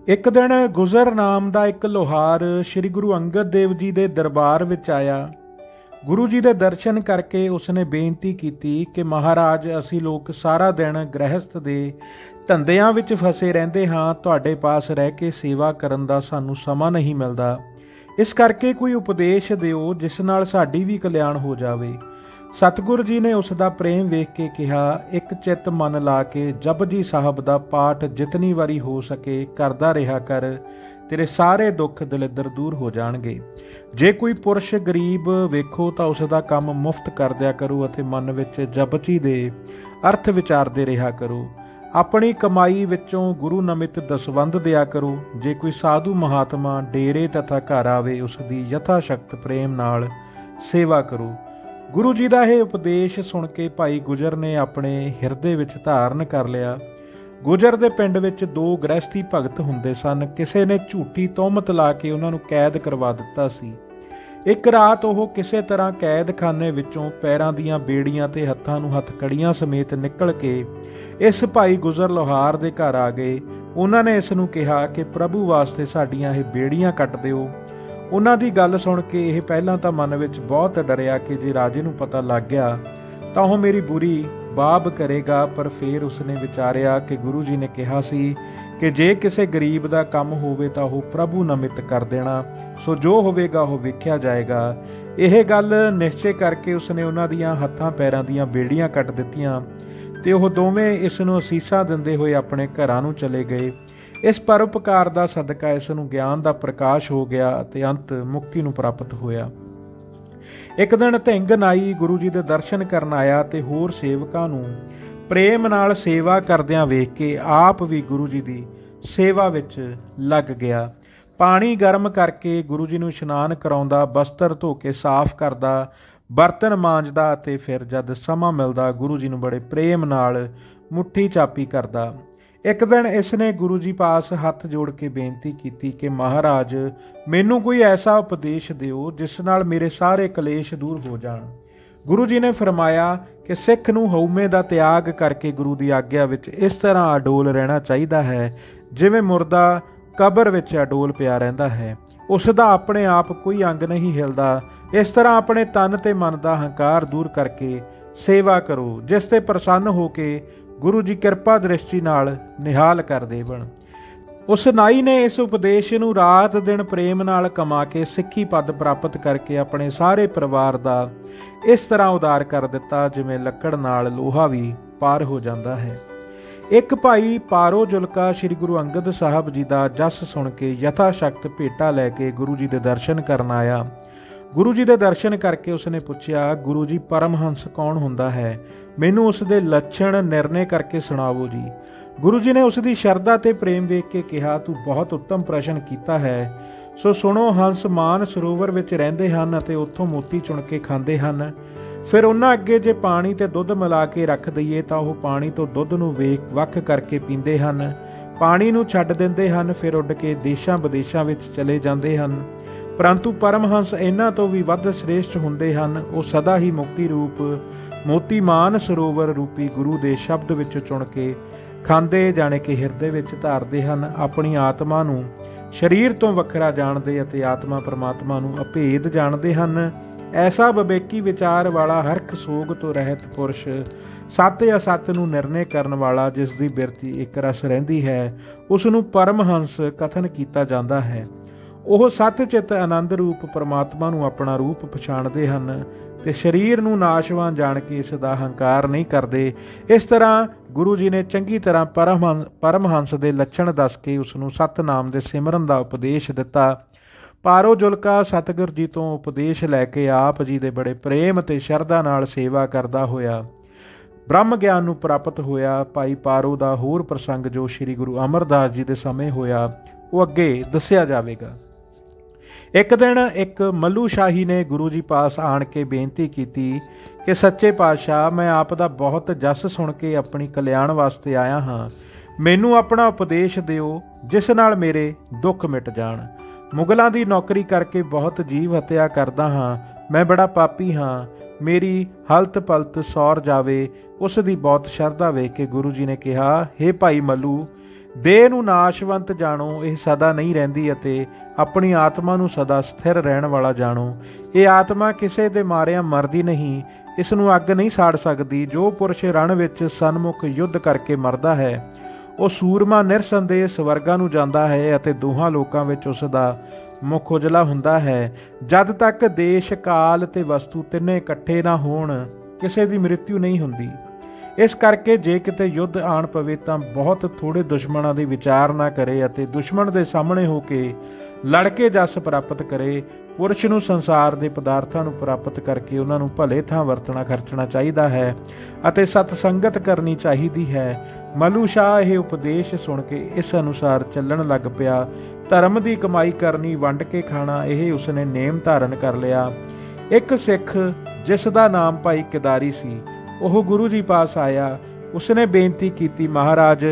ਇੱਕ ਦਿਨ ਗੁਜ਼ਰ ਨਾਮ ਦਾ ਇੱਕ ਲੋਹਾਰ ਸ੍ਰੀ ਗੁਰੂ ਅੰਗਦ ਦੇਵ ਜੀ ਦੇ ਦਰਬਾਰ ਵਿੱਚ ਆਇਆ। ਗੁਰੂ ਜੀ ਦੇ ਦਰਸ਼ਨ ਕਰਕੇ ਉਸਨੇ ਬੇਨਤੀ ਕੀਤੀ ਕਿ ਮਹਾਰਾਜ, ਅਸੀਂ ਲੋਕ ਸਾਰਾ ਦਿਨ ਗ੍ਰਹਿਸਥ ਦੇ ਧੰਦਿਆਂ ਵਿੱਚ ਫਸੇ ਰਹਿੰਦੇ ਹਾਂ। ਤੁਹਾਡੇ ਪਾਸ ਰਹਿ ਕੇ ਸੇਵਾ ਕਰਨ ਦਾ ਸਾਨੂੰ ਸਮਾਂ ਨਹੀਂ ਮਿਲਦਾ। ਇਸ ਕਰਕੇ ਕੋਈ ਉਪਦੇਸ਼ ਦਿਓ ਜਿਸ ਨਾਲ ਸਾਡੀ ਵੀ ਕਲਿਆਣ ਹੋ ਜਾਵੇ। ਸਤਿਗੁਰੂ ਜੀ ਨੇ ਉਸ ਦਾ ਪ੍ਰੇਮ ਵੇਖ ਕੇ ਕਿਹਾ, ਇੱਕ ਚਿੱਤ ਮਨ ਲਾ ਕੇ ਜਪਜੀ ਸਾਹਿਬ ਦਾ ਪਾਠ ਜਿਤਨੀ ਵਾਰੀ ਹੋ ਸਕੇ ਕਰਦਾ ਰਿਹਾ ਕਰ, ਤੇਰੇ ਸਾਰੇ ਦੁੱਖ ਦਲਿੱਦਰ ਦੂਰ ਹੋ ਜਾਣਗੇ। ਜੇ ਕੋਈ ਪੁਰਸ਼ ਗਰੀਬ ਵੇਖੋ ਤਾਂ ਉਸ ਦਾ ਕੰਮ ਮੁਫਤ ਕਰ ਦਿਆ ਕਰੋ ਅਤੇ ਮਨ ਵਿੱਚ ਜਪਜੀ ਦੇ ਅਰਥ ਵਿਚਾਰਦੇ ਰਿਹਾ ਕਰੋ। ਆਪਣੀ ਕਮਾਈ ਵਿੱਚੋਂ ਗੁਰੂ ਨਮਿਤ ਦਸਵੰਧ ਦਿਆ ਕਰੋ। ਜੇ ਕੋਈ ਸਾਧੂ ਮਹਾਤਮਾ ਡੇਰੇ ਤਥਾ ਘਰ ਆਵੇ, ਉਸ ਦੀ ਯਥਾ ਸ਼ਕਤ ਪ੍ਰੇਮ ਨਾਲ ਸੇਵਾ ਕਰੋ। ਗੁਰੂ ਜੀ ਦਾ ਇਹ ਉਪਦੇਸ਼ ਸੁਣ ਕੇ ਭਾਈ ਗੁਜਰ ਨੇ ਆਪਣੇ ਹਿਰਦੇ ਵਿੱਚ ਧਾਰਨ ਕਰ ਲਿਆ। ਗੁਜਰ ਦੇ ਪਿੰਡ ਵਿੱਚ 2 ਗ੍ਰਹਿਸਥੀ ਭਗਤ ਹੁੰਦੇ ਸਨ। ਕਿਸੇ ਨੇ ਝੂਠੀ ਤੋਹਮਤ ਲਾ ਕੇ ਉਹਨਾਂ ਨੂੰ ਕੈਦ ਕਰਵਾ ਦਿੱਤਾ ਸੀ। ਇੱਕ ਰਾਤ ਉਹ ਕਿਸੇ ਤਰ੍ਹਾਂ ਕੈਦਖਾਨੇ ਵਿੱਚੋਂ ਪੈਰਾਂ ਦੀਆਂ ਬੇੜੀਆਂ ਤੇ ਹੱਥਾਂ ਨੂੰ ਹੱਥਕੜੀਆਂ ਸਮੇਤ ਨਿਕਲ ਕੇ ਇਸ ਭਾਈ ਗੁਜਰ ਲੋਹਾਰ ਦੇ ਘਰ ਆ ਗਏ। ਉਹਨਾਂ ਨੇ ਇਸ ਨੂੰ ਕਿਹਾ ਕਿ ਪ੍ਰਭੂ ਵਾਸਤੇ ਸਾਡੀਆਂ ਇਹ ਬੇੜੀਆਂ ਕੱਟ ਦਿਓ। ਉਹਨਾਂ ਦੀ ਗੱਲ ਸੁਣ ਕੇ ਇਹ ਪਹਿਲਾਂ ਤਾਂ ਮਨ ਵਿੱਚ ਬਹੁਤ ਡਰਿਆ ਕਿ ਜੇ ਰਾਜੇ ਨੂੰ ਪਤਾ ਲੱਗ ਗਿਆ ਤਾਂ ਉਹ ਮੇਰੀ ਬੁਰੀ ਬਾਬ ਕਰੇਗਾ। ਪਰ ਫਿਰ ਉਸਨੇ ਵਿਚਾਰਿਆ ਕਿ ਗੁਰੂ ਜੀ ਨੇ ਕਿਹਾ ਸੀ ਕਿ ਜੇ ਕਿਸੇ ਗਰੀਬ ਦਾ ਕੰਮ ਹੋਵੇ ਤਾਂ ਉਹ ਪ੍ਰਭੂ ਨਮਿਤ ਕਰ ਦੇਣਾ, ਸੋ ਜੋ ਹੋਵੇਗਾ ਉਹ ਵੇਖਿਆ ਜਾਏਗਾ। ਇਹ ਗੱਲ ਨਿਸ਼ਚੈ ਕਰਕੇ ਉਸਨੇ ਉਹਨਾਂ ਦੀਆਂ ਹੱਥਾਂ ਪੈਰਾਂ ਦੀਆਂ ਬੇੜੀਆਂ ਕੱਟ ਦਿੱਤੀਆਂ ਤੇ ਉਹ ਦੋਵੇਂ ਇਸ ਨੂੰ ਅਸੀਸਾਂ ਦਿੰਦੇ ਹੋਏ ਆਪਣੇ ਘਰਾਂ ਨੂੰ ਚਲੇ ਗਏ। ਇਸ ਪਰਉਪਕਾਰ ਦਾ ਸਦਕਾ ਇਸ ਨੂੰ ਗਿਆਨ ਦਾ ਪ੍ਰਕਾਸ਼ ਹੋ ਗਿਆ ਅਤੇ ਅੰਤ ਮੁਕਤੀ ਨੂੰ ਪ੍ਰਾਪਤ ਹੋਇਆ। ਇੱਕ ਦਿਨ ਧਿੰਗ ਨਾਈ ਗੁਰੂ ਜੀ ਦੇ ਦਰਸ਼ਨ ਕਰਨ ਆਇਆ ਤੇ ਹੋਰ ਸੇਵਕਾਂ ਨੂੰ ਪ੍ਰੇਮ ਨਾਲ ਸੇਵਾ ਕਰਦਿਆਂ ਵੇਖ ਕੇ ਆਪ ਵੀ ਗੁਰੂ ਜੀ ਦੀ ਸੇਵਾ ਵਿੱਚ ਲੱਗ ਗਿਆ। ਪਾਣੀ ਗਰਮ ਕਰਕੇ ਗੁਰੂ ਜੀ ਨੂੰ ਇਸ਼ਨਾਨ ਕਰਾਉਂਦਾ, ਬਸਤਰ ਧੋ ਕੇ ਸਾਫ਼ ਕਰਦਾ, ਬਰਤਨ ਮਾਂਜਦਾ ਅਤੇ ਫਿਰ ਜਦ ਸਮਾਂ ਮਿਲਦਾ ਗੁਰੂ ਜੀ ਨੂੰ ਬੜੇ ਪ੍ਰੇਮ ਨਾਲ ਮੁੱਠੀ ਚਾਪੀ ਕਰਦਾ। ਇੱਕ ਦਿਨ ਇਸ ਨੇ ਗੁਰੂ ਜੀ ਪਾਸ ਹੱਥ ਜੋੜ ਕੇ ਬੇਨਤੀ ਕੀਤੀ ਕਿ ਮਹਾਰਾਜ, ਮੈਨੂੰ ਕੋਈ ਐਸਾ ਉਪਦੇਸ਼ ਦਿਓ ਜਿਸ ਨਾਲ ਮੇਰੇ ਸਾਰੇ ਕਲੇਸ਼ ਦੂਰ ਹੋ ਜਾਣ। ਗੁਰੂ ਜੀ ਨੇ ਫਰਮਾਇਆ ਕਿ ਸਿੱਖ ਨੂੰ ਹਉਮੈ ਦਾ ਤਿਆਗ ਕਰਕੇ ਗੁਰੂ ਦੀ ਆਗਿਆ ਵਿੱਚ ਇਸ ਤਰ੍ਹਾਂ ਅਡੋਲ ਰਹਿਣਾ ਚਾਹੀਦਾ ਹੈ ਜਿਵੇਂ ਮੁਰਦਾ ਕਬਰ ਵਿੱਚ ਅਡੋਲ ਪਿਆ ਰਹਿੰਦਾ ਹੈ। ਉਸ ਦਾ ਆਪਣੇ ਆਪ ਕੋਈ ਅੰਗ ਨਹੀਂ ਹਿਲਦਾ। ਇਸ ਤਰ੍ਹਾਂ ਆਪਣੇ ਤਨ ਤੇ ਮਨ ਦਾ ਹੰਕਾਰ ਦੂਰ ਕਰਕੇ ਸੇਵਾ ਕਰੋ, ਜਿਸ ਤੇ ਪ੍ਰਸੰਨ ਹੋ ਕੇ ਗੁਰੂ ਜੀ ਕਿਰਪਾ ਦ੍ਰਿਸ਼ਟੀ ਨਾਲ ਨਿਹਾਲ ਕਰ ਦੇਵਣ। ਉਸ ਨਾਈ ਨੇ ਇਸ ਉਪਦੇਸ਼ ਨੂੰ ਰਾਤ ਦਿਨ ਪ੍ਰੇਮ ਨਾਲ ਕਮਾ ਕੇ ਸਿੱਖੀ ਪਦ ਪ੍ਰਾਪਤ ਕਰਕੇ ਆਪਣੇ ਸਾਰੇ ਪਰਿਵਾਰ ਦਾ ਇਸ ਤਰ੍ਹਾਂ ਉਦਾਰ ਕਰ ਦਿੱਤਾ ਜਿਵੇਂ ਲੱਕੜ ਨਾਲ ਲੋਹਾ ਵੀ ਪਾਰ ਹੋ ਜਾਂਦਾ ਹੈ। ਇੱਕ ਭਾਈ ਪਾਰੋ ਜੁਲਕਾ ਸ੍ਰੀ ਗੁਰੂ ਅੰਗਦ ਸਾਹਿਬ ਜੀ ਦਾ ਜਸ ਸੁਣ ਕੇ ਯਥਾ ਸ਼ਕਤ ਭੇਟਾ ਲੈ ਕੇ ਗੁਰੂ ਜੀ ਦੇ ਦਰਸ਼ਨ ਕਰਨ ਆਇਆ। ਗੁਰੂ ਜੀ ਦੇ ਦਰਸ਼ਨ ਕਰਕੇ ਉਸਨੇ ਪੁੱਛਿਆ, ਗੁਰੂ ਜੀ, ਪਰਮਹੰਸ ਕੌਣ ਹੁੰਦਾ ਹੈ? ਮੈਨੂੰ ਉਸ ਦੇ ਲੱਛਣ ਨਿਰਣੇ ਕਰਕੇ ਸੁਣਾਵੋ ਜੀ। ਗੁਰੂ ਜੀ ਨੇ ਉਸ ਦੀ ਸ਼ਰਧਾ ਤੇ ਪ੍ਰੇਮ ਵੇਖ ਕੇ ਕਿਹਾ, ਤੂੰ ਬਹੁਤ ਉੱਤਮ ਪ੍ਰਸ਼ਨ ਕੀਤਾ ਹੈ। ਸੋ ਸੁਣੋ, ਹੰਸ ਮਾਨ ਸਰੋਵਰ ਵਿੱਚ ਰਹਿੰਦੇ ਹਨ ਅਤੇ ਉੱਥੋਂ ਮੋਤੀ ਚੁਣ ਕੇ ਖਾਂਦੇ ਹਨ। ਫਿਰ ਉਹਨਾਂ ਅੱਗੇ ਜੇ ਪਾਣੀ ਤੇ ਦੁੱਧ ਮਿਲਾ ਕੇ ਰੱਖ ਦਈਏ ਤਾਂ ਉਹ ਪਾਣੀ ਤੋਂ ਦੁੱਧ ਨੂੰ ਵੱਖ ਕਰਕੇ ਪੀਂਦੇ ਹਨ। ਪਾਣੀ ਨੂੰ ਛੱਡ ਦਿੰਦੇ ਹਨ, ਫਿਰ ਉੱਡ ਕੇ ਦੇਸ਼ਾਂ ਵਿਦੇਸ਼ਾਂ ਵਿੱਚ ਚਲੇ ਜਾਂਦੇ ਹਨ। ਪਰੰਤੂ ਪਰਮਹੰਸ ਇਹਨਾਂ ਤੋਂ ਵੀ ਵੱਧ ਸ੍ਰੇਸ਼ਟ ਹੁੰਦੇ ਹਨ। ਉਹ ਸਦਾ ਹੀ ਮੁਕਤੀ ਰੂਪ ਮੋਤੀ ਮਾਨ ਸਰੋਵਰ ਰੂਪੀ ਗੁਰੂ ਦੇ ਸ਼ਬਦ ਵਿੱਚ ਚੁਣ ਕੇ ਖਾਂਦੇ, ਜਾਣੇ ਕਿ ਹਿਰਦੇ ਵਿੱਚ ਧਾਰਦੇ ਹਨ। ਆਪਣੀ ਆਤਮਾ ਨੂੰ ਸਰੀਰ ਤੋਂ ਵੱਖਰਾ ਜਾਣਦੇ ਅਤੇ ਆਤਮਾ ਪਰਮਾਤਮਾ ਨੂੰ ਅਭੇਦ ਜਾਣਦੇ ਹਨ। ਐਸਾ ਵਿਵੇਕੀ ਵਿਚਾਰ ਵਾਲਾ ਹਰਖ ਸੋਗ ਤੋਂ ਰਹਿਤ ਪੁਰਸ਼, ਸੱਤ ਅਸੱਤ ਨੂੰ ਨਿਰਣੇ ਕਰਨ ਵਾਲਾ, ਜਿਸ ਦੀ ਬਿਰਤੀ ਇੱਕ ਰਸ ਰਹਿੰਦੀ ਹੈ, ਉਸ ਨੂੰ ਪਰਮਹੰਸ ਕਥਨ ਕੀਤਾ ਜਾਂਦਾ ਹੈ। ਉਹ ਸੱਤ ਚਿੱਤ ਆਨੰਦ ਰੂਪ ਪਰਮਾਤਮਾ ਨੂੰ ਆਪਣਾ ਰੂਪ ਪਛਾਣਦੇ ਹਨ ਤੇ ਸਰੀਰ ਨੂੰ ਨਾਸ਼ਵਾਨ ਜਾਣ ਕੇ ਇਸ ਦਾ ਹੰਕਾਰ ਨਹੀਂ ਕਰਦੇ। ਇਸ ਤਰ੍ਹਾਂ ਗੁਰੂ ਜੀ ਨੇ ਚੰਗੀ ਤਰ੍ਹਾਂ ਪਰਮਹੰਸ ਦੇ ਲੱਛਣ ਦੱਸ ਕੇ ਉਸ ਨੂੰ ਸਤਨਾਮ ਦੇ ਸਿਮਰਨ ਦਾ ਉਪਦੇਸ਼ ਦਿੱਤਾ। ਪਾਰੋ ਜੁਲਕਾ ਸਤਿਗੁਰ ਜੀ ਤੋਂ ਉਪਦੇਸ਼ ਲੈ ਕੇ ਆਪ ਜੀ ਦੇ ਬੜੇ ਪ੍ਰੇਮ ਤੇ ਸ਼ਰਧਾ ਨਾਲ ਸੇਵਾ ਕਰਦਾ ਹੋਇਆ ਬ੍ਰਹਮ ਗਿਆਨ ਨੂੰ ਪ੍ਰਾਪਤ ਹੋਇਆ। ਭਾਈ ਪਾਰੋ ਦਾ ਹੋਰ ਪ੍ਰਸੰਗ ਜੋ ਸ੍ਰੀ ਗੁਰੂ ਅਮਰਦਾਸ ਜੀ ਦੇ ਸਮੇਂ ਹੋਇਆ, ਉਹ ਅੱਗੇ ਦੱਸਿਆ ਜਾਵੇਗਾ। ਇੱਕ ਦਿਨ ਇੱਕ ਮੱਲੂ ਸ਼ਾਹੀ ਨੇ ਗੁਰੂ ਜੀ ਪਾਸ ਆਣ ਕੇ ਬੇਨਤੀ ਕੀਤੀ ਕਿ ਸੱਚੇ ਪਾਤਸ਼ਾਹ, ਮੈਂ ਆਪ ਦਾ ਬਹੁਤ ਜਸ ਸੁਣ ਕੇ ਆਪਣੀ ਕਲਿਆਣ ਵਾਸਤੇ ਆਇਆ ਹਾਂ। ਮੈਨੂੰ ਆਪਣਾ ਉਪਦੇਸ਼ ਦਿਓ ਜਿਸ ਨਾਲ ਮੇਰੇ ਦੁੱਖ ਮਿਟ ਜਾਣ। ਮੁਗਲਾਂ ਦੀ ਨੌਕਰੀ ਕਰਕੇ ਬਹੁਤ ਜੀਵ ਹੱਤਿਆ ਕਰਦਾ ਹਾਂ। ਮੈਂ ਬੜਾ ਪਾਪੀ ਹਾਂ। ਮੇਰੀ ਹਲਤ ਪਲਤ ਸੌਰ ਜਾਵੇ। ਉਸ ਦੀ ਬਹੁਤ ਸ਼ਰਧਾ ਵੇਖ ਕੇ ਗੁਰੂ ਜੀ ਨੇ ਕਿਹਾ, ਹੇ ਭਾਈ ਮੱਲੂ, ਦੇਹ ਨੂੰ ਨਾਸ਼ਵੰਤ ਜਾਣੋ, ਇਹ ਸਦਾ ਨਹੀਂ ਰਹਿੰਦੀ, ਅਤੇ ਆਪਣੀ ਆਤਮਾ ਨੂੰ ਸਦਾ ਸਥਿਰ ਰਹਿਣ ਵਾਲਾ ਜਾਣੋ। ਇਹ ਆਤਮਾ ਕਿਸੇ ਦੇ ਮਾਰਿਆਂ ਮਰਦੀ ਨਹੀਂ, ਇਸ ਨੂੰ ਅੱਗ ਨਹੀਂ ਸਾੜ ਸਕਦੀ। ਜੋ ਪੁਰਸ਼ ਰਣ ਵਿੱਚ ਸਨਮੁਖ ਯੁੱਧ ਕਰਕੇ ਮਰਦਾ ਹੈ, ਉਹ ਸੂਰਮਾ ਨਿਰਸੰਦੇਹ ਸਵਰਗਾਂ ਨੂੰ ਜਾਂਦਾ ਹੈ, ਅਤੇ ਦੋਹਾਂ ਲੋਕਾਂ ਵਿੱਚ ਉਸ ਦਾ ਮੁਖ ਉਜਲਾ ਹੁੰਦਾ ਹੈ। ਜਦ ਤੱਕ ਦੇਸ਼, ਕਾਲ ਤੇ ਵਸਤੂ ਤਿੰਨੇ ਇਕੱਠੇ ਨਾ ਹੋਣ, ਕਿਸੇ ਦੀ ਮ੍ਰਿਤਿੂ ਨਹੀਂ ਹੁੰਦੀ। ਇਸ ਕਰਕੇ ਜੇ ਕਿਤੇ ਯੁੱਧ ਆਣ ਪਵੇ ਤਾਂ ਬਹੁਤ ਥੋੜੇ ਦੁਸ਼ਮਣਾਂ ਦੀ ਵਿਚਾਰ ਨਾ ਕਰੇ, ਅਤੇ ਦੁਸ਼ਮਣ ਦੇ ਸਾਹਮਣੇ ਹੋ ਕੇ ਲੜ ਕੇ ਜਸ ਪ੍ਰਾਪਤ ਕਰੇ। ਪੁਰਸ਼ ਨੂੰ ਸੰਸਾਰ ਦੇ ਪਦਾਰਥਾਂ ਨੂੰ ਪ੍ਰਾਪਤ ਕਰਕੇ ਉਹਨਾਂ ਨੂੰ ਭਲੇ ਥਾਂ ਵਰਤਣਾ ਖਰਚਣਾ ਚਾਹੀਦਾ ਹੈ, ਅਤੇ ਸਤ ਸੰਗਤ ਕਰਨੀ ਚਾਹੀਦੀ ਹੈ। ਮਲੂ ਸ਼ਾਹ ਇਹ ਉਪਦੇਸ਼ ਸੁਣ ਕੇ ਇਸ ਅਨੁਸਾਰ ਚੱਲਣ ਲੱਗ ਪਿਆ। ਧਰਮ ਦੀ ਕਮਾਈ ਕਰਨੀ, ਵੰਡ ਕੇ ਖਾਣਾ, ਇਹ ਉਸਨੇ ਨੇਮ ਧਾਰਨ ਕਰ ਲਿਆ। ਇੱਕ ਸਿੱਖ ਜਿਸ ਦਾ ਨਾਮ ਭਾਈ ਕਿਦਾਰੀ ਸੀ, ਉਹ ਗੁਰੂ ਜੀ ਪਾਸ ਆਇਆ। ਉਸਨੇ ਬੇਨਤੀ ਕੀਤੀ, ਮਹਾਰਾਜ,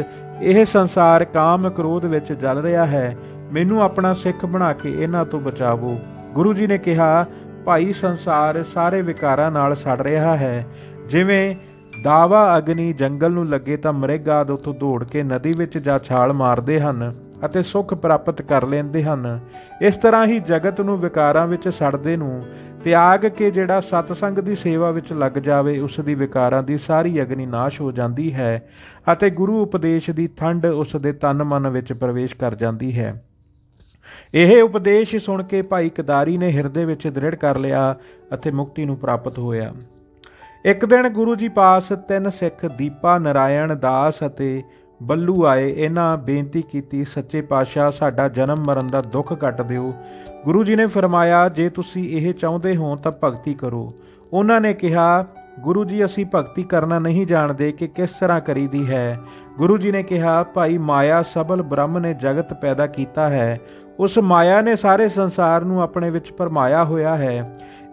ਇਹ ਸੰਸਾਰ ਕਾਮ ਕ੍ਰੋਧ ਵਿੱਚ ਜਲ ਰਿਹਾ ਹੈ, ਮੈਨੂੰ ਆਪਣਾ ਸਿੱਖ ਬਣਾ ਕੇ ਇਹਨਾਂ ਤੋਂ ਬਚਾਵੋ। ਗੁਰੂ ਜੀ ਨੇ ਕਿਹਾ, ਭਾਈ, ਸੰਸਾਰ ਸਾਰੇ ਵਿਕਾਰਾਂ ਨਾਲ ਸੜ ਰਿਹਾ ਹੈ। ਜਿਵੇਂ ਦਾਵਾ ਅਗਨੀ ਜੰਗਲ ਨੂੰ ਲੱਗੇ ਤਾਂ ਮ੍ਰਿਗ ਆਦਿ ਉੱਥੋਂ ਦੌੜ ਕੇ ਨਦੀ ਵਿੱਚ ਜਾ ਛਾਲ ਮਾਰਦੇ ਹਨ ਅਤੇ ਸੁੱਖ ਪ੍ਰਾਪਤ ਕਰ ਲੈਂਦੇ ਹਨ। ਇਸ ਤਰ੍ਹਾਂ ਹੀ ਜਗਤ ਨੂੰ ਵਿਕਾਰਾਂ ਵਿੱਚ ਸੜਦੇ ਨੂੰ ਤਿਆਗ ਕੇ ਜਿਹੜਾ ਸਤਸੰਗ ਦੀ ਸੇਵਾ ਵਿੱਚ ਲੱਗ ਜਾਵੇ, ਉਸ ਦੀ ਵਿਕਾਰਾਂ ਦੀ ਸਾਰੀ ਅਗਨੀ ਨਾਸ਼ ਹੋ ਜਾਂਦੀ ਹੈ, ਅਤੇ ਗੁਰੂ ਉਪਦੇਸ਼ ਦੀ ਠੰਡ ਉਸ ਦੇ ਤਨ ਮਨ ਵਿੱਚ ਪ੍ਰਵੇਸ਼ ਕਰ ਜਾਂਦੀ ਹੈ। ਇਹ ਉਪਦੇਸ਼ ਸੁਣ ਕੇ ਭਾਈ ਕਿਦਾਰੀ ਨੇ ਹਿਰਦੇ ਵਿੱਚ ਦ੍ਰਿੜ ਕਰ ਲਿਆ ਅਤੇ ਮੁਕਤੀ ਨੂੰ ਪ੍ਰਾਪਤ ਹੋਇਆ। ਇੱਕ ਦਿਨ ਗੁਰੂ ਜੀ ਪਾਸ 3 ਸਿੱਖ ਦੀਪਾ, ਨਰਾਇਣ ਦਾਸ ਅਤੇ ਬੱਲੂ ਆਏ। ਇਹਨਾਂ ਬੇਨਤੀ ਕੀਤੀ, ਸੱਚੇ ਪਾਤਸ਼ਾਹ, ਸਾਡਾ ਜਨਮ ਮਰਨ ਦਾ ਦੁੱਖ ਕੱਟ ਦਿਓ। ਗੁਰੂ ਜੀ ਨੇ ਫਰਮਾਇਆ, ਜੇ ਤੁਸੀਂ ਇਹ ਚਾਹੁੰਦੇ ਹੋ ਤਾਂ ਭਗਤੀ ਕਰੋ। ਉਹਨਾਂ ਨੇ ਕਿਹਾ, ਗੁਰੂ ਜੀ, ਅਸੀਂ ਭਗਤੀ ਕਰਨਾ ਨਹੀਂ ਜਾਣਦੇ ਕਿ ਕਿਸ ਤਰ੍ਹਾਂ ਕਰੀਦੀ ਹੈ। ਗੁਰੂ ਜੀ ਨੇ ਕਿਹਾ, ਭਾਈ, ਮਾਇਆ ਸਬਲ ਬ੍ਰਹਮ ਨੇ ਜਗਤ ਪੈਦਾ ਕੀਤਾ ਹੈ। ਉਸ ਮਾਇਆ ਨੇ ਸਾਰੇ ਸੰਸਾਰ ਨੂੰ ਆਪਣੇ ਵਿੱਚ ਭਰਮਾਇਆ ਹੋਇਆ ਹੈ।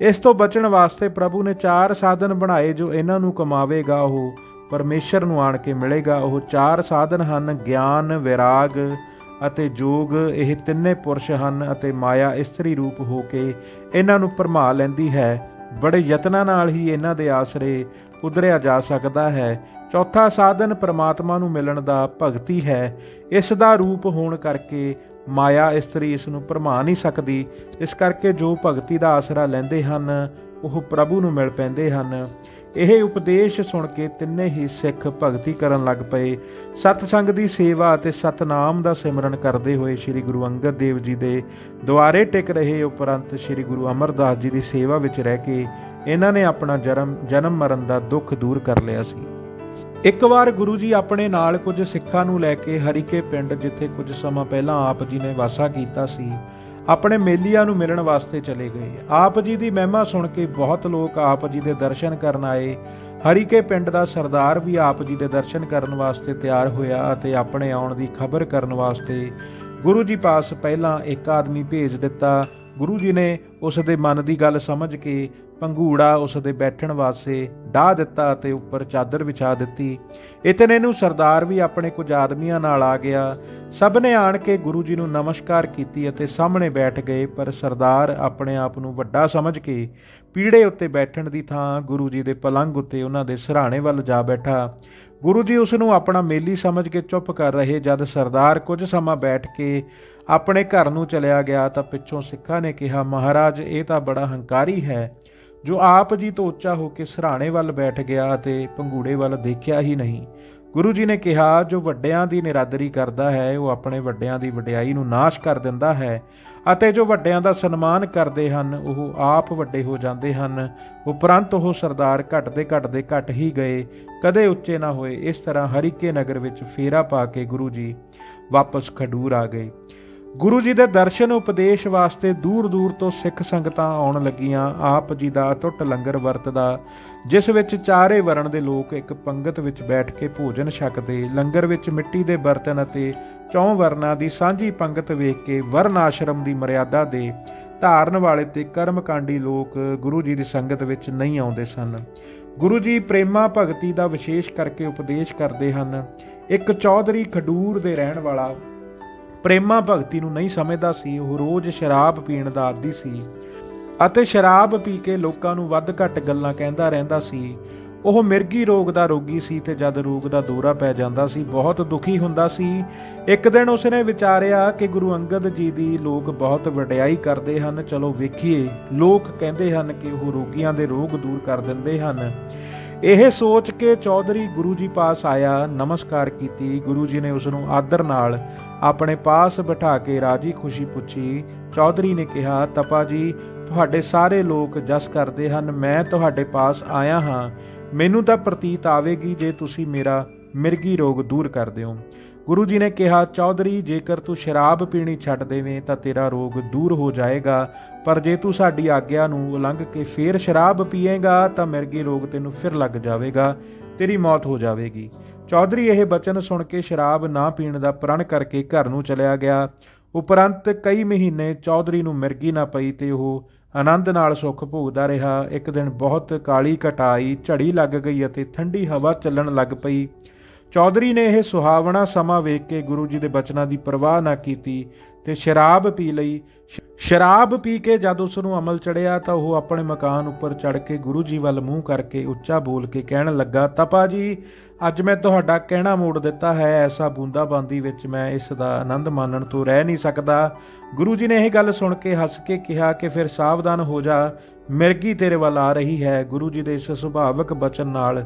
ਇਸ ਤੋਂ ਬਚਣ ਵਾਸਤੇ ਪ੍ਰਭੂ ਨੇ 4 ਸਾਧਨ ਬਣਾਏ। ਜੋ ਇਹਨਾਂ ਨੂੰ ਕਮਾਵੇਗਾ ਉਹ ਪਰਮੇਸ਼ਰ ਨੂੰ ਆਣ ਕੇ ਮਿਲੇਗਾ। ਉਹ 4 ਸਾਧਨ ਹਨ, ਗਿਆਨ, ਵਿਰਾਗ ਅਤੇ ਜੋਗ। ਇਹ ਤਿੰਨੇ ਪੁਰਸ਼ ਹਨ, ਅਤੇ ਮਾਇਆ ਇਸਤਰੀ ਰੂਪ ਹੋ ਕੇ ਇਹਨਾਂ ਨੂੰ ਭਰਮਾ ਲੈਂਦੀ ਹੈ। ਬੜੇ ਯਤਨਾਂ ਨਾਲ ਹੀ ਇਹਨਾਂ ਦੇ ਆਸਰੇ ਉਧਰਿਆ ਜਾ ਸਕਦਾ ਹੈ। ਚੌਥਾ ਸਾਧਨ ਪਰਮਾਤਮਾ ਨੂੰ ਮਿਲਣ ਦਾ ਭਗਤੀ ਹੈ। ਇਸ ਦਾ ਰੂਪ ਹੋਣ ਕਰਕੇ ਮਾਇਆ ਇਸਤਰੀ ਇਸ ਨੂੰ ਭਰਮਾ ਨਹੀਂ ਸਕਦੀ। ਇਸ ਕਰਕੇ ਜੋ ਭਗਤੀ ਦਾ ਆਸਰਾ ਲੈਂਦੇ ਹਨ, ਉਹ ਪ੍ਰਭੂ ਨੂੰ ਮਿਲ ਪੈਂਦੇ ਹਨ। ਇਹ ਉਪਦੇਸ਼ ਸੁਣ ਕੇ ਤਿੰਨੇ ਹੀ ਸਿੱਖ ਭਗਤੀ ਕਰਨ ਲੱਗ ਪਏ। ਸਤਸੰਗ ਦੀ ਸੇਵਾ ਅਤੇ ਸਤਨਾਮ ਦਾ ਸਿਮਰਨ ਕਰਦੇ ਹੋਏ ਸ੍ਰੀ ਗੁਰੂ ਅੰਗਦ ਦੇਵ ਜੀ ਦੇ ਦੁਆਰੇ ਟਿਕ ਰਹੇ। ਉਪਰੰਤ ਸ੍ਰੀ ਗੁਰੂ ਅਮਰਦਾਸ ਜੀ ਦੀ ਸੇਵਾ ਵਿੱਚ ਰਹਿ ਕੇ ਇਹਨਾਂ ਨੇ ਆਪਣਾ ਜਨਮ ਮਰਨ ਦਾ ਦੁੱਖ ਦੂਰ ਕਰ ਲਿਆ ਸੀ। ਇੱਕ ਵਾਰ ਗੁਰੂ ਜੀ ਆਪਣੇ ਨਾਲ ਕੁਝ ਸਿੱਖਾਂ ਨੂੰ ਲੈ ਕੇ ਹਰੀਕੇ ਪਿੰਡ, ਜਿੱਥੇ ਕੁਝ ਸਮਾਂ ਪਹਿਲਾਂ ਆਪ ਜੀ ਨੇ ਵਾਸਾ ਕੀਤਾ ਸੀ, ਆਪਣੇ ਮੇਲੀਆਂ ਨੂੰ ਮਿਲਣ ਵਾਸਤੇ ਚਲੇ ਗਏ। ਆਪ ਜੀ ਦੀ ਮਹਿਮਾ ਸੁਣ ਕੇ ਬਹੁਤ ਲੋਕ ਆਪ ਜੀ ਦੇ ਦਰਸ਼ਨ ਕਰਨ ਆਏ। ਹਰੀਕੇ ਪਿੰਡ ਦਾ ਸਰਦਾਰ ਵੀ ਆਪ ਜੀ ਦੇ ਦਰਸ਼ਨ ਕਰਨ ਵਾਸਤੇ ਤਿਆਰ ਹੋਇਆ ਅਤੇ ਆਪਣੇ ਆਉਣ ਦੀ ਖਬਰ ਕਰਨ ਵਾਸਤੇ ਗੁਰੂ ਜੀ ਪਾਸ ਪਹਿਲਾਂ ਇੱਕ ਆਦਮੀ ਭੇਜ ਦਿੱਤਾ। ਗੁਰੂ ਜੀ ਨੇ ਉਸ ਦੇ ਮਨ ਦੀ ਗੱਲ ਸਮਝ ਕੇ ਪੰਘੂੜਾ ਉਸ ਦੇ ਬੈਠਣ ਵਾਸਤੇ ਢਾਹ ਦਿੱਤਾ ਅਤੇ ਉੱਪਰ ਚਾਦਰ ਵਿਛਾ ਦਿੱਤੀ। ਇਤਨੇ ਨੂੰ ਸਰਦਾਰ ਵੀ ਆਪਣੇ ਕੁਝ ਆਦਮੀਆਂ ਨਾਲ ਆ ਗਿਆ। ਸਭ ਨੇ ਆਣ ਕੇ ਗੁਰੂ ਜੀ ਨੂੰ ਨਮਸਕਾਰ ਕੀਤੀ ਅਤੇ ਸਾਹਮਣੇ ਬੈਠ ਗਏ। ਪਰ ਸਰਦਾਰ ਆਪਣੇ ਆਪ ਨੂੰ ਵੱਡਾ ਸਮਝ ਕੇ ਪੀੜੇ ਉੱਤੇ ਬੈਠਣ ਦੀ ਥਾਂ ਗੁਰੂ ਜੀ ਦੇ ਪਲੰਘ ਉੱਤੇ ਉਹਨਾਂ ਦੇ ਸਿਰਹਾਣੇ ਵੱਲ ਜਾ ਬੈਠਾ। ਗੁਰੂ ਜੀ ਉਸ ਨੂੰ ਆਪਣਾ ਮੇਲੀ ਸਮਝ ਕੇ ਚੁੱਪ ਕਰ ਰਹੇ। ਜਦ ਸਰਦਾਰ ਕੁਝ ਸਮਾਂ ਬੈਠ ਕੇ ਆਪਣੇ ਘਰ ਨੂੰ ਚਲਿਆ ਗਿਆ ਤਾਂ ਪਿੱਛੋਂ ਸਿੱਖਾਂ ਨੇ ਕਿਹਾ, ਮਹਾਰਾਜ, ਇਹ ਤਾਂ ਬੜਾ ਹੰਕਾਰੀ ਹੈ, ਜੋ ਆਪ ਜੀ ਤੋਂ ਉੱਚਾ ਹੋ ਕੇ ਸਿਰਹਾਣੇ ਵੱਲ ਬੈਠ ਗਿਆ ਅਤੇ ਪੰਘੂੜੇ ਵੱਲ ਦੇਖਿਆ ਹੀ ਨਹੀਂ। ਗੁਰੂ ਜੀ ਨੇ ਕਿਹਾ, ਜੋ ਵੱਡਿਆਂ ਦੀ ਨਿਰਾਦਰੀ ਕਰਦਾ ਹੈ, ਉਹ ਆਪਣੇ ਵੱਡਿਆਂ ਦੀ ਵਡਿਆਈ ਨੂੰ ਨਾਸ਼ ਕਰ ਦਿੰਦਾ ਹੈ, ਅਤੇ ਜੋ ਵੱਡਿਆਂ ਦਾ ਸਨਮਾਨ ਕਰਦੇ ਹਨ, ਉਹ ਆਪ ਵੱਡੇ ਹੋ ਜਾਂਦੇ ਹਨ। ਉਪਰੰਤ ਉਹ ਸਰਦਾਰ ਘਟਦੇ ਘਟ ਹੀ ਗਏ, ਕਦੇ ਉੱਚੇ ਨਾ ਹੋਏ। ਇਸ ਤਰ੍ਹਾਂ ਹਰੀਕੇ ਨਗਰ ਵਿੱਚ ਫੇਰਾ ਪਾ ਕੇ ਗੁਰੂ ਜੀ ਵਾਪਸ ਖਡੂਰ ਆ ਗਏ। ਗੁਰੂ ਜੀ ਦੇ ਦਰਸ਼ਨ ਉਪਦੇਸ਼ ਵਾਸਤੇ ਦੂਰ ਦੂਰ ਤੋਂ ਸਿੱਖ ਸੰਗਤਾਂ ਆਉਣ ਲੱਗੀਆਂ। ਆਪ ਜੀ ਦਾ ਅਟੁੱਟ ਲੰਗਰ ਵਰਤਦਾ, ਜਿਸ ਵਿੱਚ ਚਾਰੇ ਵਰਣ ਦੇ ਲੋਕ ਇੱਕ ਪੰਗਤ ਵਿੱਚ ਬੈਠ ਕੇ ਭੋਜਨ ਛਕਦੇ। ਲੰਗਰ ਵਿੱਚ ਮਿੱਟੀ ਦੇ ਬਰਤਨ ਅਤੇ 4 ਵਰਨਾਂ ਦੀ ਸਾਂਝੀ ਪੰਗਤ ਵੇਖ ਕੇ ਵਰਨ ਆਸ਼ਰਮ ਦੀ ਮਰਿਆਦਾ ਦੇ ਧਾਰਨ ਵਾਲੇ ਤੇ ਕਰਮਕਾਂਡੀ ਲੋਕ ਗੁਰੂ ਜੀ ਦੀ ਸੰਗਤ ਵਿੱਚ ਨਹੀਂ ਆਉਂਦੇ ਸਨ। ਗੁਰੂ ਜੀ ਪ੍ਰੇਮਾ ਭਗਤੀ ਦਾ ਵਿਸ਼ੇਸ਼ ਕਰਕੇ ਉਪਦੇਸ਼ ਕਰਦੇ ਹਨ। ਇੱਕ ਚੌਧਰੀ ਖਡੂਰ ਦੇ ਰਹਿਣ ਵਾਲਾ ਪ੍ਰੇਮਾ ਭਗਤੀ ਨੂੰ ਨਹੀਂ ਸਮਝਦਾ ਸੀ। ਉਹ ਰੋਜ਼ ਸ਼ਰਾਬ ਪੀਣ ਦਾ ਆਦੀ ਸੀ ਅਤੇ ਸ਼ਰਾਬ ਪੀ ਕੇ ਲੋਕਾਂ ਨੂੰ ਵੱਧ ਘੱਟ ਗੱਲਾਂ ਕਹਿੰਦਾ ਰਹਿੰਦਾ ਸੀ। ਉਹ ਮਿਰਗੀ ਰੋਗ ਦਾ ਰੋਗੀ ਸੀ ਤੇ ਜਦ ਰੋਗ ਦਾ ਦੌਰਾ ਪੈ ਜਾਂਦਾ ਸੀ ਬਹੁਤ ਦੁਖੀ ਹੁੰਦਾ ਸੀ। ਇੱਕ ਦਿਨ ਉਸਨੇ ਵਿਚਾਰਿਆ ਕਿ ਗੁਰੂ ਅੰਗਦ ਜੀ ਦੀ ਲੋਕ ਬਹੁਤ ਵਡਿਆਈ ਕਰਦੇ ਹਨ, ਚਲੋ ਵੇਖੀਏ। ਲੋਕ ਕਹਿੰਦੇ ਹਨ ਕਿ ਉਹ ਰੋਗੀਆਂ ਦੇ ਰੋਗ ਦੂਰ ਕਰ ਦਿੰਦੇ ਹਨ। ਇਹ ਸੋਚ ਕੇ ਚੌਧਰੀ ਗੁਰੂ ਜੀ ਪਾਸ ਆਇਆ, ਨਮਸਕਾਰ ਕੀਤੀ। ਗੁਰੂ ਜੀ ਨੇ ਉਸ ਨੂੰ ਆਦਰ ਨਾਲ ਆਪਣੇ ਪਾਸ ਬਿਠਾ ਕੇ ਰਾਜੀ ਖੁਸ਼ੀ ਪੁੱਛੀ। ਚੌਧਰੀ ਨੇ ਕਿਹਾ, ਤਪਾ ਜੀ, ਤੁਹਾਡੇ ਸਾਰੇ ਲੋਕ ਜਸ ਕਰਦੇ ਹਨ, ਮੈਂ ਤੁਹਾਡੇ ਪਾਸ ਆਇਆ ਹਾਂ। ਮੈਨੂੰ ਤਾਂ ਪ੍ਰਤੀਤ ਆਵੇਗੀ ਜੇ ਤੁਸੀਂ ਮੇਰਾ ਮਿਰਗੀ ਰੋਗ ਦੂਰ ਕਰ ਦਿਓ। ਗੁਰੂ ਜੀ ਨੇ ਕਿਹਾ, ਚੌਧਰੀ, ਜੇਕਰ ਤੂੰ ਸ਼ਰਾਬ ਪੀਣੀ ਛੱਡ ਦੇਵੇਂ ਤਾਂ ਤੇਰਾ ਰੋਗ ਦੂਰ ਹੋ ਜਾਏਗਾ, ਪਰ ਜੇ ਤੂੰ ਸਾਡੀ ਆਗਿਆ ਨੂੰ ਉਲੰਘ ਕੇ ਫੇਰ ਸ਼ਰਾਬ ਪੀਏਗਾ ਤਾਂ ਮਿਰਗੀ ਰੋਗ ਤੈਨੂੰ ਫਿਰ ਲੱਗ ਜਾਵੇਗਾ, ਤੇਰੀ ਮੌਤ ਹੋ ਜਾਵੇਗੀ। ਚੌਧਰੀ ਇਹ ਬਚਨ ਸੁਣ ਕੇ ਸ਼ਰਾਬ ਨਾ ਪੀਣ ਦਾ ਪ੍ਰਣ ਕਰਕੇ ਘਰ ਨੂੰ ਚਲਿਆ ਗਿਆ। ਉਪਰੰਤ ਕਈ ਮਹੀਨੇ ਚੌਧਰੀ ਨੂੰ ਮਿਰਗੀ ਨਾ ਪਈ ਤੇ ਉਹ ਆਨੰਦ ਨਾਲ ਸੁੱਖ ਭੋਗਦਾ ਰਿਹਾ। ਇੱਕ ਦਿਨ ਬਹੁਤ ਕਾਲੀ ਘਟਾ ਆਈ, ਝੜੀ ਲੱਗ ਗਈ ਅਤੇ ਠੰਡੀ ਹਵਾ ਚੱਲਣ ਲੱਗ ਪਈ। ਚੌਧਰੀ ਨੇ ਇਹ ਸੁਹਾਵਣਾ ਸਮਾਂ ਵੇਖ ਕੇ ਗੁਰੂ ਜੀ ਦੇ ਬਚਨਾਂ ਦੀ ਪਰਵਾਹ ਨਾ ਕੀਤੀ ਤੇ ਸ਼ਰਾਬ ਪੀ ਲਈ। ਸ਼ਰਾਬ ਪੀ ਕੇ ਜਦ ਉਸ ਨੂੰ ਅਮਲ ਚੜਿਆ ਤਾਂ ਉਹ ਆਪਣੇ ਮਕਾਨ ਉੱਪਰ ਚੜ੍ਹ ਕੇ ਗੁਰੂ ਜੀ ਵੱਲ ਮੂੰਹ ਕਰਕੇ ਉੱਚਾ ਬੋਲ ਕੇ ਕਹਿਣ ਲੱਗਾ, ਤਪਾ ਜੀ, ਅੱਜ ਮੈਂ ਤੁਹਾਡਾ ਕਹਿਣਾ ਮੋੜ ਦਿੱਤਾ ਹੈ। ਐਸਾ ਬੂੰਦਾਬਾਂਦੀ ਵਿੱਚ ਮੈਂ ਇਸ ਦਾ ਆਨੰਦ ਮਾਣਨ ਤੋਂ ਰਹਿ ਨਹੀਂ ਸਕਦਾ। ਗੁਰੂ ਜੀ ਨੇ ਇਹ ਗੱਲ ਸੁਣ ਕੇ ਹੱਸ ਕੇ ਕਿਹਾ ਕਿ ਫਿਰ ਸਾਵਧਾਨ ਹੋ ਜਾ, ਮਿਰਗੀ ਤੇਰੇ ਵੱਲ ਆ ਰਹੀ ਹੈ। ਗੁਰੂ ਜੀ ਦੇ ਇਸ ਸੁਭਾਵਕ ਬਚਨ ਨਾਲ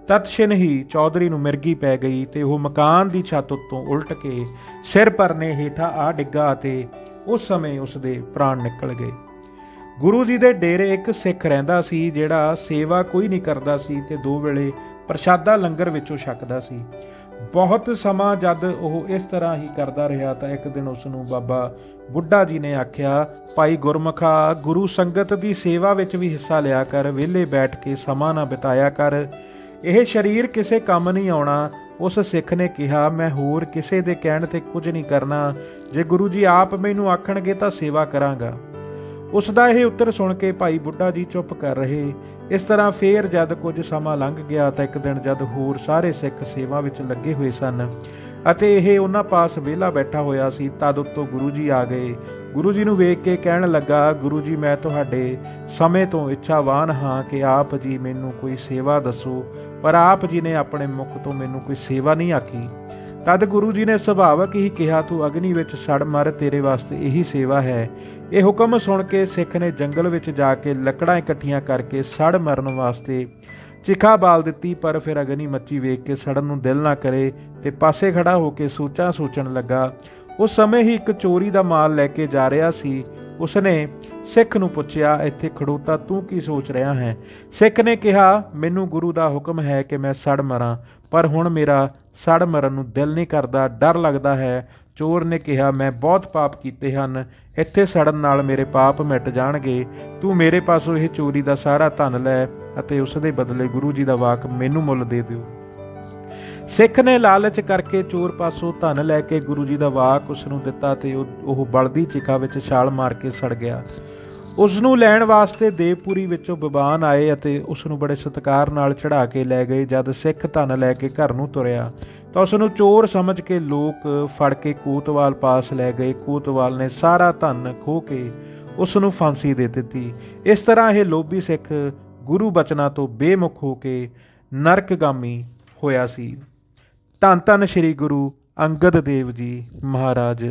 ਤਤक्षण ਹੀ ਚੌਧਰੀ ਨੂੰ ਮਿਰਗੀ ਪੈ ਗਈ ਤੇ ਉਹ ਮਕਾਨ ਦੀ ਛੱਤ ਉੱਤੋਂ ਉਲਟ ਕੇ ਸਿਰ ਪਰਨੇ ਹੇਠਾਂ ਆ ਡਿੱਗਾ ਅਤੇ ਉਸ ਸਮੇਂ ਉਸ ਦੇ ਪ੍ਰਾਣ ਨਿਕਲ ਗਏ। ਗੁਰੂ ਜੀ ਦੇ ਡੇਰੇ ਇੱਕ ਸਿੱਖ ਰਹਿੰਦਾ ਸੀ ਜਿਹੜਾ ਸੇਵਾ ਕੋਈ ਨਹੀਂ ਕਰਦਾ ਸੀ ਤੇ 2 ਵੇਲੇ ਪ੍ਰਸ਼ਾਦਾ ਲੰਗਰ ਵਿੱਚੋਂ ਛਕਦਾ ਸੀ। ਬਹੁਤ ਸਮਾਂ ਜਦ ਉਹ ਇਸ ਤਰ੍ਹਾਂ ਹੀ ਕਰਦਾ ਰਿਹਾ ਤਾਂ ਇੱਕ ਦਿਨ ਉਸ ਨੂੰ ਬਾਬਾ ਬੁੱਢਾ ਜੀ ਨੇ ਆਖਿਆ, ਭਾਈ ਗੁਰਮੁਖਾ, ਗੁਰੂ ਸੰਗਤ ਦੀ ਸੇਵਾ ਵਿੱਚ ਵੀ ਹਿੱਸਾ ਲਿਆ ਕਰ, ਵਿਹਲੇ ਬੈਠ ਕੇ ਸਮਾਂ ਨਾ ਬਿਤਾਇਆ ਕਰ, ਇਹ ਸਰੀਰ ਕਿਸੇ ਕੰਮ ਨਹੀਂ ਆਉਣਾ। ਉਸ ਸਿੱਖ ਨੇ ਕਿਹਾ, ਮੈਂ ਹੋਰ ਕਿਸੇ ਦੇ ਕਹਿਣ ਤੇ ਕੁਝ ਨਹੀਂ ਕਰਨਾ, ਜੇ ਗੁਰੂ ਜੀ ਆਪ ਮੈਨੂੰ ਆਖਣਗੇ ਤਾਂ ਸੇਵਾ ਕਰਾਂਗਾ। ਉਸ ਦਾ ਇਹ ਉੱਤਰ ਸੁਣ ਕੇ ਭਾਈ ਬੁੱਢਾ ਜੀ ਚੁੱਪ ਕਰ ਰਹੇ। ਇਸ ਤਰ੍ਹਾਂ ਫੇਰ ਜਦ ਕੁਝ ਸਮਾਂ ਲੰਘ ਗਿਆ ਤਾਂ ਇੱਕ ਦਿਨ ਜਦ ਹੋਰ ਸਾਰੇ ਸਿੱਖ ਸੇਵਾ ਵਿੱਚ ਲੱਗੇ ਹੋਏ ਸਨ ਅਤੇ ਇਹ ਉਹਨਾਂ ਪਾਸ ਵਿਹਲਾ ਬੈਠਾ ਹੋਇਆ ਸੀ, ਤਦ ਉੱਤੋਂ ਗੁਰੂ ਜੀ ਆ ਗਏ। ਗੁਰੂ ਜੀ ਨੂੰ ਵੇਖ ਕੇ ਕਹਿਣ ਲੱਗਾ, ਗੁਰੂ ਜੀ, ਮੈਂ ਤੁਹਾਡੇ ਸਮੇਂ ਤੋਂ ਇੱਛਾਵਾਨ ਹਾਂ ਕਿ ਆਪ ਜੀ ਮੈਨੂੰ ਕੋਈ ਸੇਵਾ ਦੱਸੋ, ਪਰ ਆਪ ਜੀ ਨੇ ਆਪਣੇ ਮੁਖ ਤੋਂ ਮੈਨੂੰ ਕੋਈ ਸੇਵਾ ਨਹੀਂ ਆਖੀ। ਤਦ ਗੁਰੂ ਜੀ ਨੇ ਸੁਭਾਵਕ ਹੀ ਕਿਹਾ, ਤੂੰ ਅਗਨੀ ਵਿੱਚ ਸੜ ਮਰ, ਤੇਰੇ ਵਾਸਤੇ ਇਹੀ ਸੇਵਾ ਹੈ। ਇਹ ਹੁਕਮ ਸੁਣ ਕੇ ਸਿੱਖ ਨੇ ਜੰਗਲ ਵਿੱਚ ਜਾ ਕੇ ਲੱਕੜਾਂ ਇਕੱਠੀਆਂ ਕਰਕੇ ਸੜ ਮਰਨ ਵਾਸਤੇ ਚਿਖਾ ਬਾਲ ਦਿੱਤੀ, ਪਰ ਫਿਰ ਅਗਨੀ ਮੱਚੀ ਵੇਖ ਕੇ ਸੜਨ ਨੂੰ ਦਿਲ ਨਾ ਕਰੇ ਤੇ ਪਾਸੇ ਖੜਾ ਹੋ ਕੇ ਸੋਚਣ ਲੱਗਾ। ਉਸ ਸਮੇਂ ਹੀ ਇੱਕ ਚੋਰੀ ਦਾ ਮਾਲ ਲੈ ਕੇ ਜਾ ਰਿਹਾ ਸੀ। ਉਸਨੇ ਸਿੱਖ ਨੂੰ ਪੁੱਛਿਆ, ਇੱਥੇ ਖੜੋਤਾ ਤੂੰ ਕੀ ਸੋਚ ਰਿਹਾ ਹੈ? ਸਿੱਖ ਨੇ ਕਿਹਾ, ਮੈਨੂੰ ਗੁਰੂ ਦਾ ਹੁਕਮ ਹੈ ਕਿ ਮੈਂ ਸੜ ਮਰਾਂ, ਪਰ ਹੁਣ ਮੇਰਾ ਸੜ ਮਰਨ ਨੂੰ ਦਿਲ ਨਹੀਂ ਕਰਦਾ, ਡਰ ਲੱਗਦਾ ਹੈ। ਚੋਰ ਨੇ ਕਿਹਾ, ਮੈਂ ਬਹੁਤ ਪਾਪ ਕੀਤੇ ਹਨ, ਇੱਥੇ ਸੜਨ ਨਾਲ ਮੇਰੇ ਪਾਪ ਮਿਟ ਜਾਣਗੇ। ਤੂੰ ਮੇਰੇ ਪਾਸੋਂ ਇਹ ਚੋਰੀ ਦਾ ਸਾਰਾ ਧਨ ਲੈ ਅਤੇ ਉਸ ਦੇ ਬਦਲੇ ਗੁਰੂ ਜੀ ਦਾ ਵਾਕ ਮੈਨੂੰ ਮੁੱਲ ਦੇ ਦਿਓ। ਸਿੱਖ ਨੇ ਲਾਲਚ ਕਰਕੇ ਚੋਰ ਪਾਸੋਂ ਧਨ ਲੈ ਕੇ ਗੁਰੂ ਜੀ ਦਾ ਵਾਕ ਉਸ ਨੂੰ ਦਿੱਤਾ ਤੇ ਉਹ ਬਲਦੀ ਚਿਖਾ ਵਿੱਚ ਛਾਲ ਮਾਰ ਕੇ ਸੜ ਗਿਆ। ਉਸ ਨੂੰ ਲੈਣ ਵਾਸਤੇ ਦੇਵਪੁਰੀ ਵਿੱਚੋਂ ਬਿਬਾਨ ਆਏ ਅਤੇ ਉਸ ਨੂੰ ਬੜੇ ਸਤਿਕਾਰ ਨਾਲ ਚੜ੍ਹਾ ਕੇ ਲੈ ਗਏ। ਜਦ ਸਿੱਖ ਧਨ ਲੈ ਕੇ ਘਰ ਨੂੰ ਤੁਰਿਆ ਤਾਂ ਉਸ ਨੂੰ ਚੋਰ ਸਮਝ ਕੇ ਲੋਕ ਫੜ ਕੇ ਕੋਤਵਾਲ ਪਾਸ ਲੈ ਗਏ। ਕੋਤਵਾਲ ਨੇ ਸਾਰਾ ਧਨ ਖੋਹ ਕੇ ਉਸ ਨੂੰ ਫਾਂਸੀ ਦੇ ਦਿੱਤੀ। ਇਸ ਤਰ੍ਹਾਂ ਇਹ ਲੋਭੀ ਸਿੱਖ ਗੁਰੂ ਬਚਨਾਂ ਤੋਂ ਬੇਮੁਖ ਹੋ ਕੇ ਨਰਕਗਾਮੀ ਹੋਇਆ ਸੀ। ਧੰਨ ਧੰਨ ਸ੍ਰੀ ਗੁਰੂ ਅੰਗਦ ਦੇਵ ਜੀ ਮਹਾਰਾਜ।